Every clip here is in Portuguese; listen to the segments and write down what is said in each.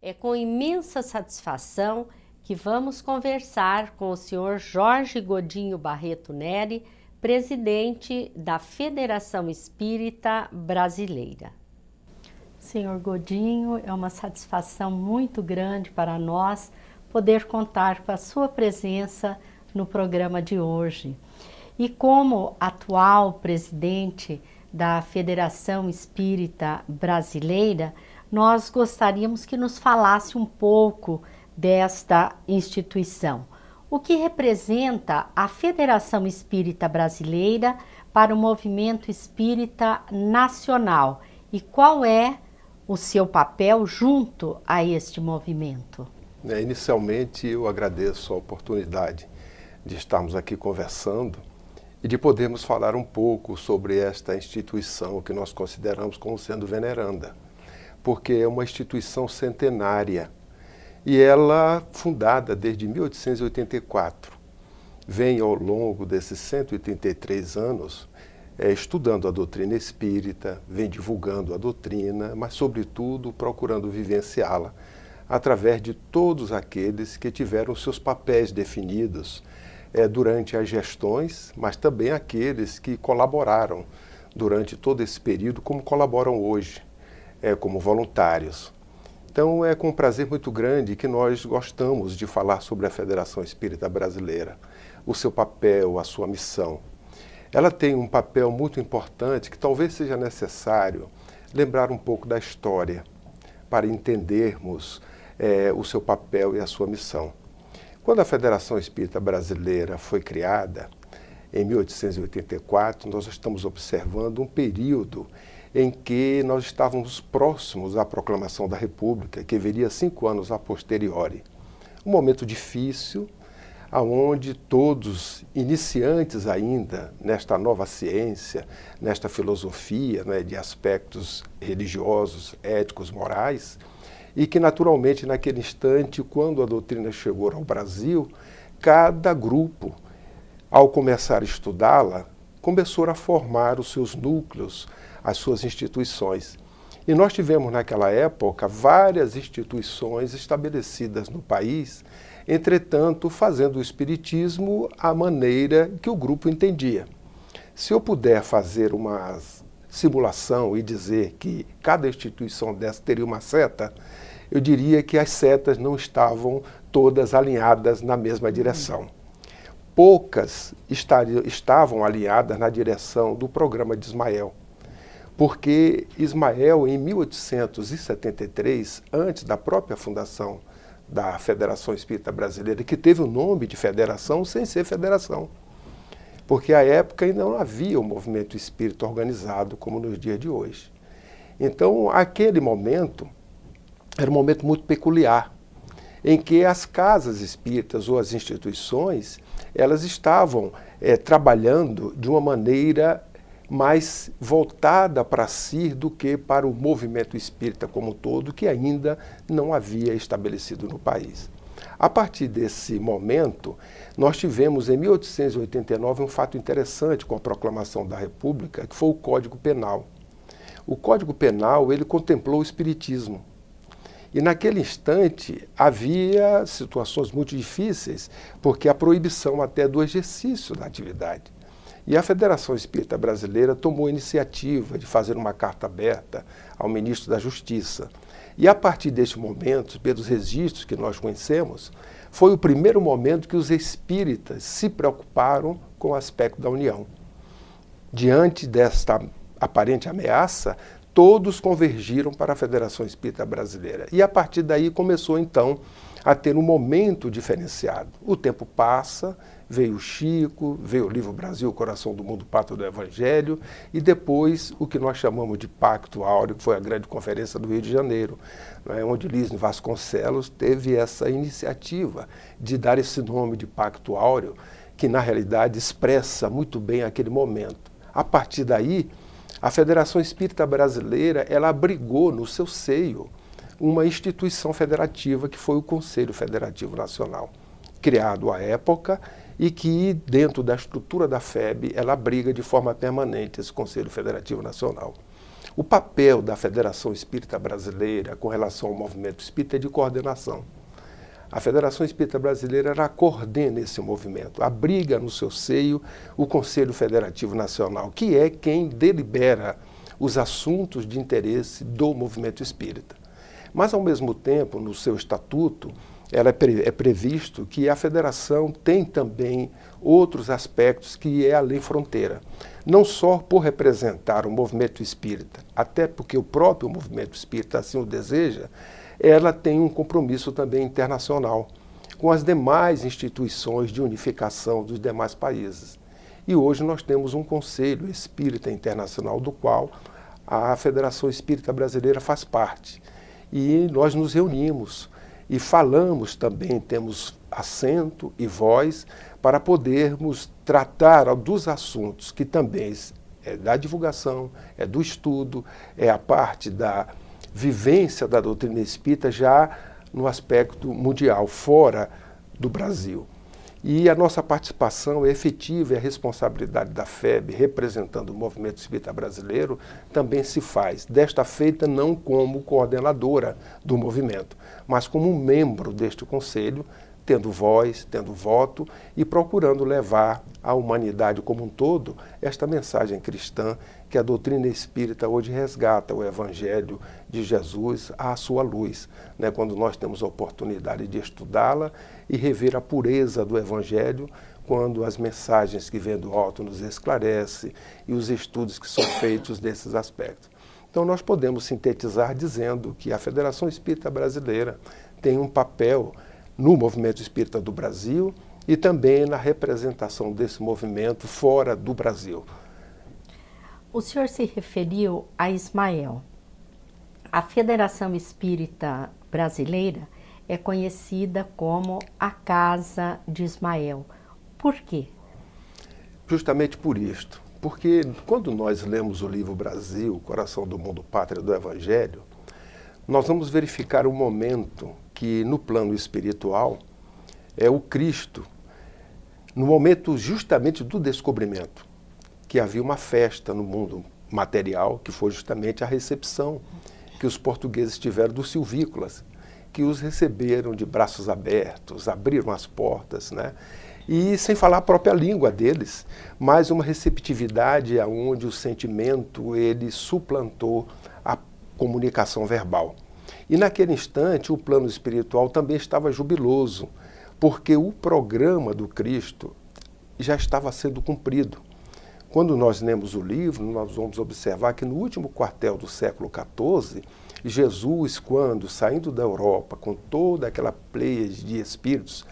É com imensa satisfação que vamos conversar com o senhor Jorge Godinho Barreto Neri, presidente da Federação Espírita Brasileira. Senhor Godinho, é uma satisfação muito grande para nós poder contar com a sua presença no programa de hoje. E como atual presidente da Federação Espírita Brasileira, nós gostaríamos que nos falasse um pouco desta instituição. O que representa a Federação Espírita Brasileira para o movimento espírita nacional e qual é o seu papel junto a este movimento? Inicialmente, eu agradeço a oportunidade de estarmos aqui conversando e de podermos falar um pouco sobre esta instituição que nós consideramos como sendo veneranda, porque é uma instituição centenária e ela, fundada desde 1884, vem ao longo desses 183 anos estudando a doutrina espírita, vem divulgando a doutrina, mas sobretudo procurando vivenciá-la através de todos aqueles que tiveram seus papéis definidos durante as gestões, mas também aqueles que colaboraram durante todo esse período, como colaboram hoje, como voluntários. Então é com um prazer muito grande que nós gostamos de falar sobre a Federação Espírita Brasileira, o seu papel, a sua missão. Ela tem um papel muito importante que talvez seja necessário lembrar um pouco da história para entendermos o seu papel e a sua missão. Quando a Federação Espírita Brasileira foi criada, em 1884, nós estamos observando um período em que nós estávamos próximos à proclamação da República, que viria 5 anos a posteriori. Um momento difícil, onde todos, iniciantes ainda nesta nova ciência, nesta filosofia, de aspectos religiosos, éticos, morais, e que naturalmente naquele instante, quando a doutrina chegou ao Brasil, cada grupo, ao começar a estudá-la, começou a formar os seus núcleos, as suas instituições. E nós tivemos naquela época várias instituições estabelecidas no país, entretanto fazendo o espiritismo à maneira que o grupo entendia. Se eu puder fazer uma simulação e dizer que cada instituição dessa teria uma seta, eu diria que as setas não estavam todas alinhadas na mesma direção. Poucas estavam alinhadas na direção do programa de Ismael, porque Ismael, em 1873, antes da própria fundação da Federação Espírita Brasileira, que teve o nome de federação sem ser federação, porque à época ainda não havia um movimento espírita organizado como nos dias de hoje. Então, aquele momento era um momento muito peculiar, em que as casas espíritas ou as instituições, elas estavam trabalhando de uma maneira mais voltada para si do que para o movimento espírita como um todo, que ainda não havia estabelecido no país. A partir desse momento, nós tivemos em 1889 um fato interessante com a proclamação da República, que foi o Código Penal. O Código Penal, ele contemplou o espiritismo. E naquele instante havia situações muito difíceis, porque a proibição até do exercício da atividade. E a Federação Espírita Brasileira tomou a iniciativa de fazer uma carta aberta ao ministro da Justiça. E a partir deste momento, pelos registros que nós conhecemos, foi o primeiro momento que os espíritas se preocuparam com o aspecto da união. Diante desta aparente ameaça, todos convergiram para a Federação Espírita Brasileira. E a partir daí começou então a ter um momento diferenciado. O tempo passa, veio o Chico, veio o livro Brasil, Coração do Mundo, Pátria do Evangelho, e depois o que nós chamamos de Pacto Áureo, que foi a grande conferência do Rio de Janeiro, onde Lísio Vasconcelos teve essa iniciativa de dar esse nome de Pacto Áureo, que na realidade expressa muito bem aquele momento. A partir daí, a Federação Espírita Brasileira, ela abrigou no seu seio uma instituição federativa que foi o Conselho Federativo Nacional, criado à época e que, dentro da estrutura da FEB, ela abriga de forma permanente esse Conselho Federativo Nacional. O papel da Federação Espírita Brasileira com relação ao movimento espírita é de coordenação. A Federação Espírita Brasileira ela coordena esse movimento, abriga no seu seio o Conselho Federativo Nacional, que é quem delibera os assuntos de interesse do movimento espírita. Mas, ao mesmo tempo, no seu estatuto, é previsto que a federação tem também outros aspectos que é a lei fronteira. Não só por representar o movimento espírita, até porque o próprio movimento espírita assim o deseja, ela tem um compromisso também internacional com as demais instituições de unificação dos demais países. E hoje nós temos um Conselho Espírita Internacional, do qual a Federação Espírita Brasileira faz parte. E nós nos reunimos e falamos também, temos assento e voz para podermos tratar dos assuntos que também é da divulgação, é do estudo, é a parte da vivência da doutrina espírita já no aspecto mundial, fora do Brasil. E a nossa participação é efetiva e a responsabilidade da FEB, representando o movimento espírita brasileiro, também se faz. Desta feita, não como coordenadora do movimento, mas como um membro deste conselho, tendo voz, tendo voto e procurando levar à humanidade como um todo esta mensagem cristã que a doutrina espírita hoje resgata, o Evangelho de Jesus à sua luz, né? Quando nós temos a oportunidade de estudá-la e rever a pureza do Evangelho, quando as mensagens que vêm do alto nos esclarecem e os estudos que são feitos nesses aspectos. Então nós podemos sintetizar dizendo que a Federação Espírita Brasileira tem um papel no movimento espírita do Brasil e também na representação desse movimento fora do Brasil. O senhor se referiu a Ismael. A Federação Espírita Brasileira é conhecida como a Casa de Ismael. Por quê? Justamente por isto. Porque quando nós lemos o livro Brasil, Coração do Mundo, Pátria do Evangelho, nós vamos verificar um momento que no plano espiritual é o Cristo, no momento justamente do descobrimento, que havia uma festa no mundo material, que foi justamente a recepção que os portugueses tiveram dos silvícolas, que os receberam de braços abertos, abriram as portas, né? E sem falar a própria língua deles, mas uma receptividade onde o sentimento ele suplantou a comunicação verbal. E naquele instante o plano espiritual também estava jubiloso, porque o programa do Cristo já estava sendo cumprido. Quando nós lemos o livro, nós vamos observar que no último quartel do século XIV, Jesus, quando saindo da Europa com toda aquela pleiade de espíritos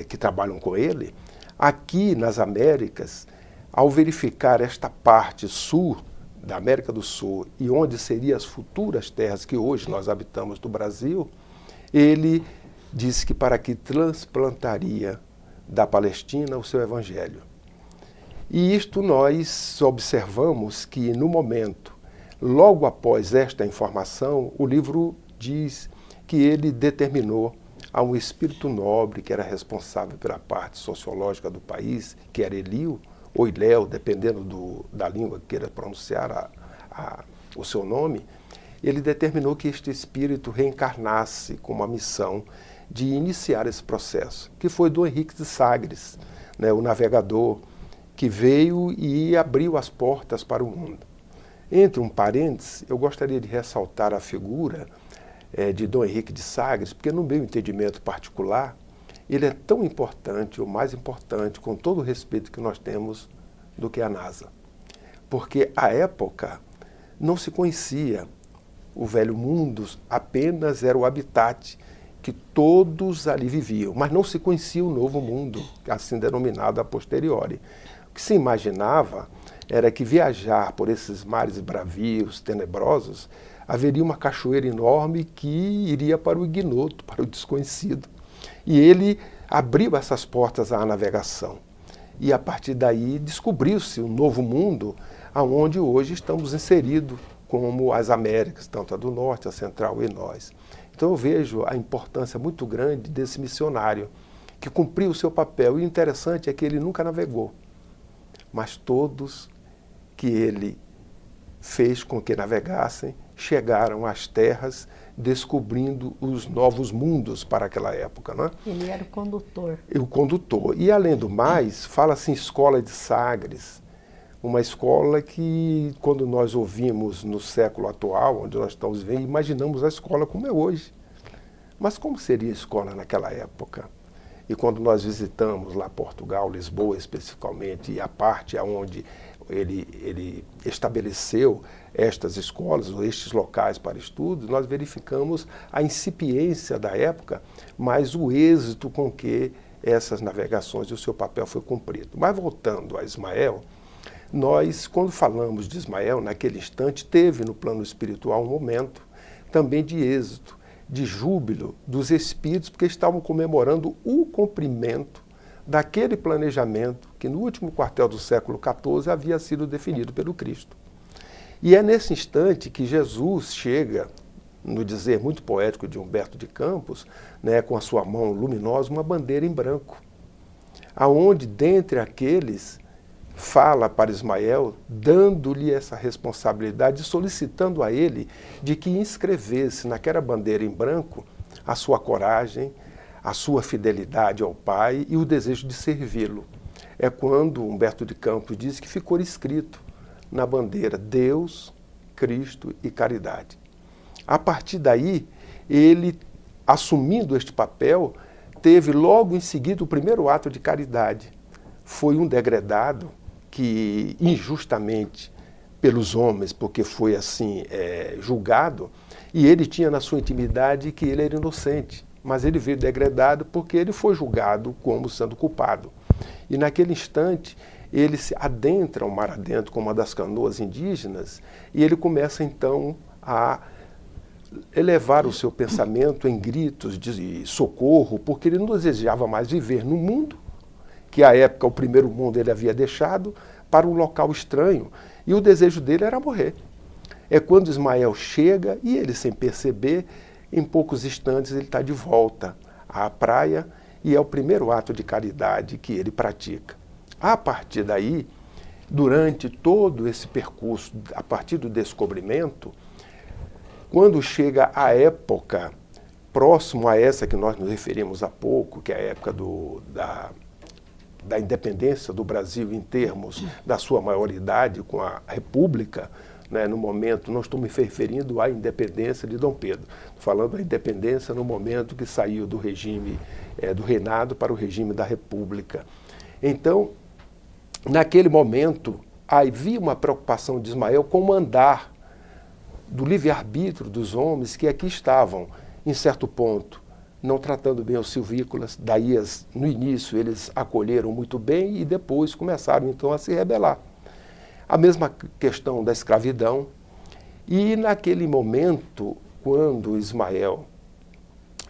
que trabalham com ele, aqui nas Américas, ao verificar esta parte sul da América do Sul e onde seriam as futuras terras que hoje nós habitamos do Brasil, ele disse que para que transplantaria da Palestina o seu evangelho. E isto nós observamos que no momento, logo após esta informação, o livro diz que ele determinou a um espírito nobre que era responsável pela parte sociológica do país, que era Elio, ou Iléu, dependendo da língua que queira pronunciar o seu nome, ele determinou que este espírito reencarnasse com uma missão de iniciar esse processo, que foi Dom Henrique de Sagres, né, o navegador, que veio e abriu as portas para o mundo. Entre um parênteses, eu gostaria de ressaltar a figura de Dom Henrique de Sagres, porque no meu entendimento particular, ele é tão importante, ou mais importante, com todo o respeito que nós temos, do que a NASA. Porque, à época, não se conhecia o velho mundo, apenas era o habitat que todos ali viviam, mas não se conhecia o novo mundo, assim denominado a posteriori. O que se imaginava era que viajar por esses mares bravios, tenebrosos, haveria uma cachoeira enorme que iria para o ignoto, para o desconhecido. E ele abriu essas portas à navegação. E a partir daí descobriu-se um novo mundo, aonde hoje estamos inseridos, como as Américas, tanto a do Norte, a Central e nós. Então eu vejo a importância muito grande desse missionário, que cumpriu o seu papel. E o interessante é que ele nunca navegou, mas todos que ele fez com que navegassem, chegaram às terras, descobrindo os novos mundos para aquela época. Né? Ele era o condutor. O condutor. E, além do mais, fala-se em escola de Sagres, uma escola que, quando nós ouvimos no século atual, onde nós estamos vivendo, imaginamos a escola como é hoje. Mas como seria a escola naquela época? E quando nós visitamos lá Portugal, Lisboa especificamente, e a parte onde ele estabeleceu estas escolas, ou estes locais para estudos, nós verificamos a incipiência da época, mas o êxito com que essas navegações e o seu papel foi cumprido. Mas voltando a Ismael, nós, quando falamos de Ismael, naquele instante, teve no plano espiritual um momento também de êxito, de júbilo dos espíritos, porque estavam comemorando o cumprimento daquele planejamento que no último quartel do século XIV havia sido definido pelo Cristo. E é nesse instante que Jesus chega, no dizer muito poético de Humberto de Campos, né, com a sua mão luminosa, uma bandeira em branco, aonde dentre aqueles fala para Ismael, dando-lhe essa responsabilidade, solicitando a ele de que inscrevesse naquela bandeira em branco a sua coragem, a sua fidelidade ao Pai e o desejo de servi-lo. É quando Humberto de Campos diz que ficou escrito na bandeira Deus, Cristo e caridade. A partir daí, ele, assumindo este papel, teve logo em seguida o primeiro ato de caridade. Foi um degredado que injustamente pelos homens, porque foi assim julgado, e ele tinha na sua intimidade que ele era inocente, mas ele veio degradado porque ele foi julgado como sendo culpado. E naquele instante ele se adentra ao mar adentro com uma das canoas indígenas e ele começa então a elevar o seu pensamento em gritos de socorro, porque ele não desejava mais viver no mundo, que à época o primeiro mundo ele havia deixado, para um local estranho, e o desejo dele era morrer. É quando Ismael chega e ele, sem perceber, em poucos instantes ele está de volta à praia e é o primeiro ato de caridade que ele pratica. A partir daí, durante todo esse percurso, a partir do descobrimento, quando chega a época próximo a essa que nós nos referimos há pouco, que é a época da independência do Brasil em termos da sua maioridade com a República, né, no momento, não estou me referindo à independência de Dom Pedro, estou falando da independência no momento que saiu do regime do reinado para o regime da República. Então, naquele momento, havia uma preocupação de Ismael com o mandar do livre-arbítrio dos homens que aqui estavam, em certo ponto, não tratando bem os silvícolas, daí no início eles acolheram muito bem e depois começaram então a se rebelar. A mesma questão da escravidão, e naquele momento, quando Ismael,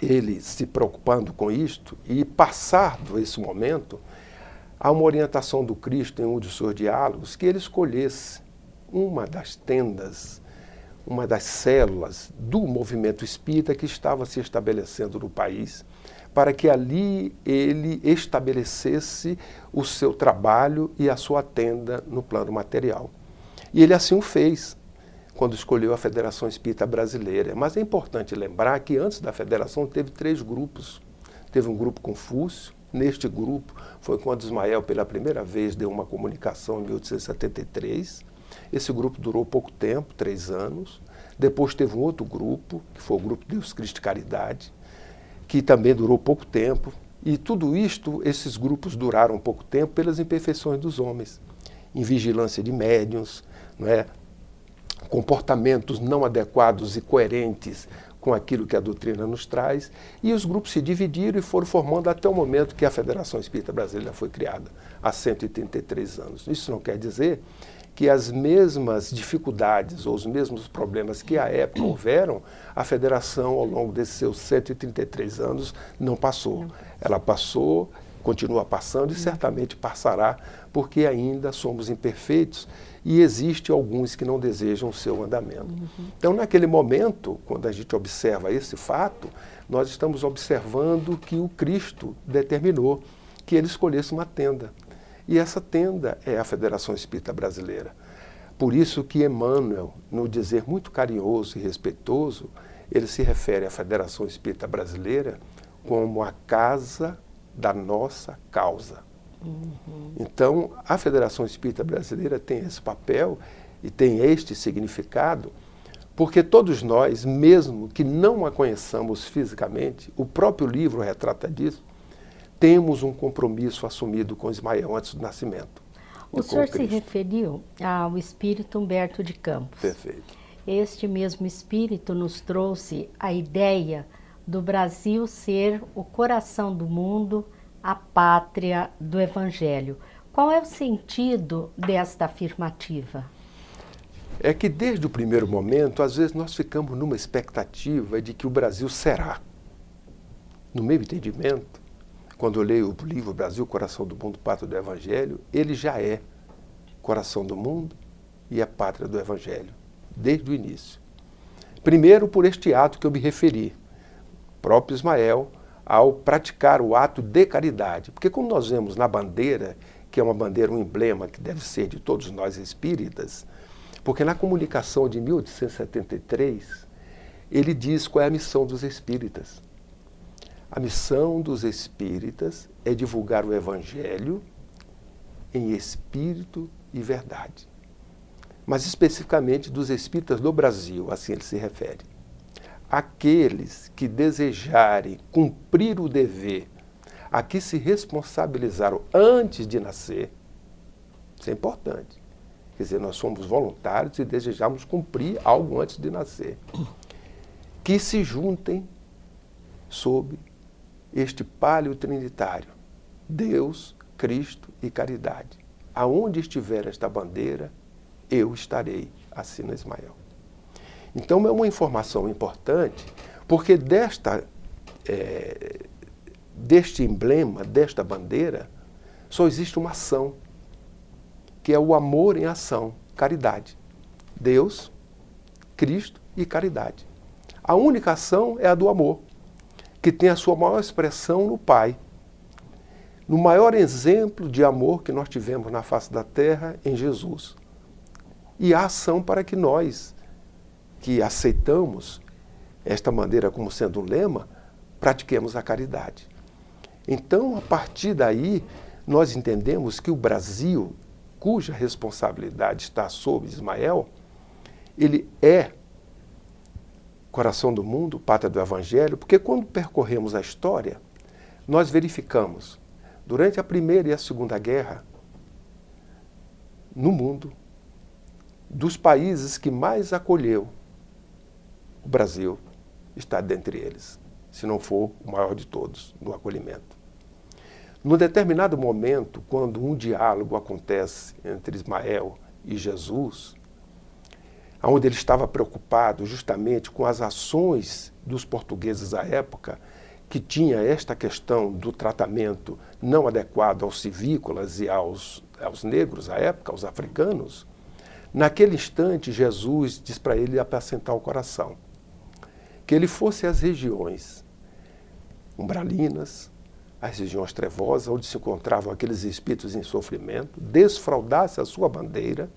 ele se preocupando com isto, e passado esse momento, há uma orientação do Cristo em um dos seus diálogos, que ele escolhesse uma das tendas, uma das células do movimento espírita que estava se estabelecendo no país, para que ali ele estabelecesse o seu trabalho e a sua tenda no plano material. E ele assim o fez, quando escolheu a Federação Espírita Brasileira. Mas é importante lembrar que antes da Federação teve 3 grupos. Teve um grupo Confúcio. Neste grupo foi quando Ismael pela primeira vez deu uma comunicação em 1873. Esse grupo durou pouco tempo, 3 anos. Depois teve um outro grupo, que foi o grupo Deus, Cristo e Caridade, que também durou pouco tempo. E tudo isto, esses grupos duraram pouco tempo pelas imperfeições dos homens. Em vigilância de médiuns, não é? Comportamentos não adequados e coerentes com aquilo que a doutrina nos traz. E os grupos se dividiram e foram formando até o momento que a Federação Espírita Brasileira foi criada, há 133 anos. Isso não quer dizer que as mesmas dificuldades ou os mesmos problemas que à época houveram, a Federação, ao longo desses seus 133 anos, não passou. Ela passou, continua passando e certamente passará, porque ainda somos imperfeitos e existem alguns que não desejam o seu andamento. Então, naquele momento, quando a gente observa esse fato, nós estamos observando que o Cristo determinou que ele escolhesse uma tenda. E essa tenda é a Federação Espírita Brasileira. Por isso que Emmanuel, no dizer muito carinhoso e respeitoso, ele se refere à Federação Espírita Brasileira como a casa da nossa causa. Então, a Federação Espírita Brasileira tem esse papel e tem este significado, porque todos nós, mesmo que não a conheçamos fisicamente, o próprio livro retrata disso, temos um compromisso assumido com Ismael antes do nascimento. O senhor se referiu ao espírito Humberto de Campos. Perfeito. Este mesmo espírito nos trouxe a ideia do Brasil ser o coração do mundo, a pátria do Evangelho. Qual é o sentido desta afirmativa? É que desde o primeiro momento, às vezes nós ficamos numa expectativa de que o Brasil será. No meu entendimento, quando eu leio o livro Brasil, Coração do Mundo, Pátria do Evangelho, ele já é coração do mundo e é pátria do Evangelho, desde o início. Primeiro, por este ato que eu me referi, próprio Ismael, ao praticar o ato de caridade. Porque como nós vemos na bandeira, que é uma bandeira, um emblema que deve ser de todos nós espíritas, porque na comunicação de 1873, ele diz qual é a missão dos espíritas. A missão dos espíritas é divulgar o Evangelho em espírito e verdade. Mas especificamente dos espíritas do Brasil, assim ele se refere. Aqueles que desejarem cumprir o dever a que se responsabilizaram antes de nascer, isso é importante. Quer dizer, nós somos voluntários e desejamos cumprir algo antes de nascer. Que se juntem sob este palio trinitário, Deus, Cristo e caridade. Aonde estiver esta bandeira, eu estarei, assina Ismael. Então é uma informação importante, porque deste emblema, desta bandeira, só existe uma ação, que é o amor em ação, caridade. Deus, Cristo e caridade. A única ação é a do amor, que tem a sua maior expressão no Pai. No maior exemplo de amor que nós tivemos na face da terra, em Jesus. E a ação para que nós, que aceitamos esta bandeira como sendo um lema, pratiquemos a caridade. Então, a partir daí, nós entendemos que o Brasil, cuja responsabilidade está sob Ismael, ele é coração do mundo, pátria do Evangelho, porque quando percorremos a história, nós verificamos, durante a Primeira e a Segunda Guerra, no mundo, dos países que mais acolheu, o Brasil está dentre eles, se não for o maior de todos no acolhimento. Num determinado momento, quando um diálogo acontece entre Ismael e Jesus, onde ele estava preocupado justamente com as ações dos portugueses à época, que tinha esta questão do tratamento não adequado aos civícolas e aos negros à época, aos africanos, naquele instante Jesus diz para ele apacentar o coração, que ele fosse às regiões umbralinas, as regiões trevosas, onde se encontravam aqueles espíritos em sofrimento, desfraldasse a sua bandeira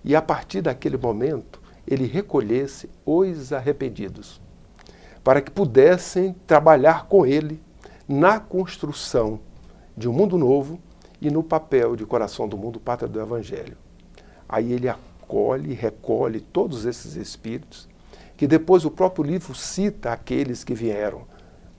e, a partir daquele momento, ele recolhesse os arrependidos, para que pudessem trabalhar com ele na construção de um mundo novo e no papel de coração do mundo, pátria do Evangelho. Aí ele acolhe e recolhe todos esses espíritos, que depois o próprio livro cita aqueles que vieram,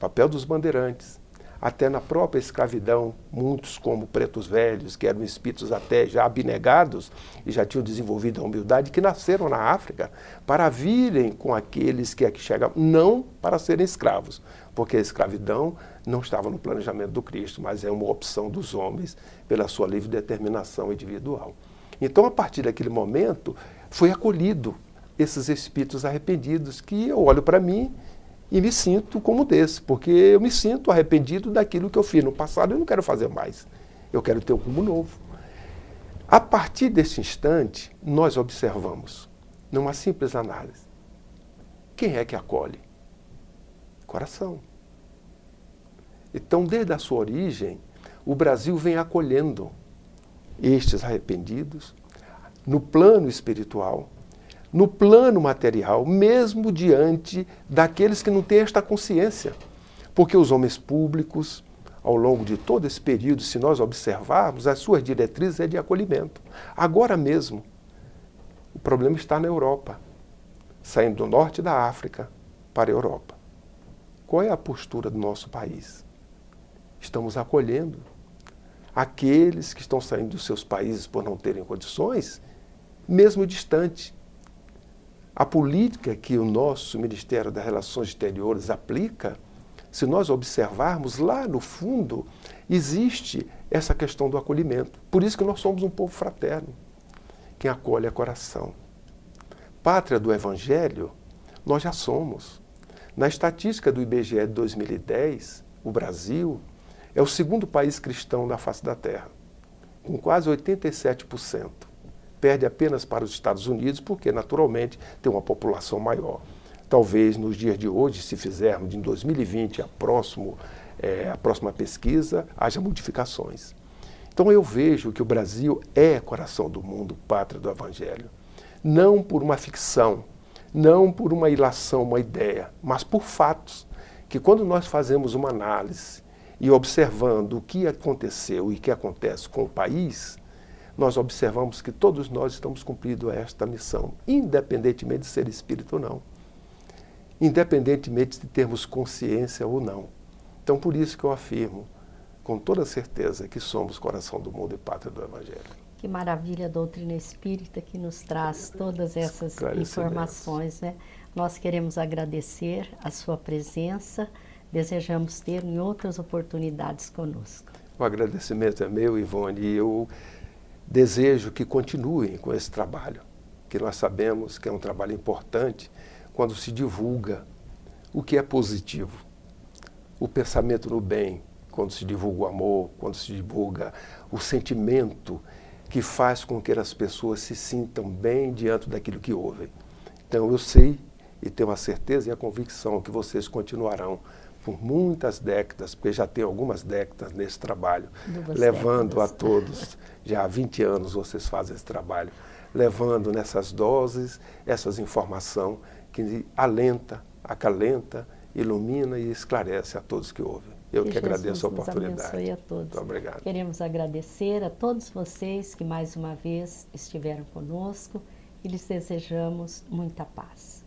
papel dos bandeirantes, até na própria escravidão, muitos como pretos velhos, que eram espíritos até já abnegados e já tinham desenvolvido a humildade, que nasceram na África para virem com aqueles que aqui chegavam, não para serem escravos, porque a escravidão não estava no planejamento do Cristo, mas é uma opção dos homens pela sua livre determinação individual. Então, a partir daquele momento, foi acolhido esses espíritos arrependidos, que eu olho para mim e me sinto como desse, porque eu me sinto arrependido daquilo que eu fiz no passado e eu não quero fazer mais. Eu quero ter um rumo novo. A partir desse instante, nós observamos, numa simples análise, quem é que acolhe? Coração. Então, desde a sua origem, o Brasil vem acolhendo estes arrependidos, no plano espiritual, no plano material, mesmo diante daqueles que não têm esta consciência. Porque os homens públicos, ao longo de todo esse período, se nós observarmos, as suas diretrizes é de acolhimento. Agora mesmo, o problema está na Europa, saindo do norte da África para a Europa. Qual é a postura do nosso país? Estamos acolhendo aqueles que estão saindo dos seus países por não terem condições, mesmo distante. A política que o nosso Ministério das Relações Exteriores aplica, se nós observarmos lá no fundo, existe essa questão do acolhimento. Por isso que nós somos um povo fraterno. Quem acolhe é coração. Pátria do Evangelho, nós já somos. Na estatística do IBGE de 2010, o Brasil é o segundo país cristão na face da Terra, com quase 87%. Perde apenas para os Estados Unidos, porque naturalmente tem uma população maior. Talvez nos dias de hoje, se fizermos em 2020 a próxima pesquisa, haja modificações. Então eu vejo que o Brasil é coração do mundo, pátria do Evangelho. Não por uma ficção, não por uma ilação, uma ideia, mas por fatos, que quando nós fazemos uma análise e observando o que aconteceu e o que acontece com o país, nós observamos que todos nós estamos cumprindo esta missão, independentemente de ser espírito ou não, independentemente de termos consciência ou não. Então, por isso que eu afirmo, com toda certeza, que somos coração do mundo e pátria do Evangelho. Que maravilha a doutrina espírita que nos traz todas essas informações, né? Nós queremos agradecer a sua presença, desejamos ter em outras oportunidades conosco. O agradecimento é meu, Ivone, e eu desejo que continuem com esse trabalho, que nós sabemos que é um trabalho importante quando se divulga o que é positivo, o pensamento no bem, quando se divulga o amor, quando se divulga o sentimento que faz com que as pessoas se sintam bem diante daquilo que ouvem. Então eu sei e tenho a certeza e a convicção que vocês continuarão por muitas décadas, porque já tem algumas décadas nesse trabalho, levando a todos, já há 20 anos vocês fazem esse trabalho, levando nessas doses, essas informações que alenta, acalenta, ilumina e esclarece a todos que ouvem. Eu que agradeço a oportunidade. Jesus nos abençoe a todos. Muito obrigado. Queremos agradecer a todos vocês que mais uma vez estiveram conosco e lhes desejamos muita paz.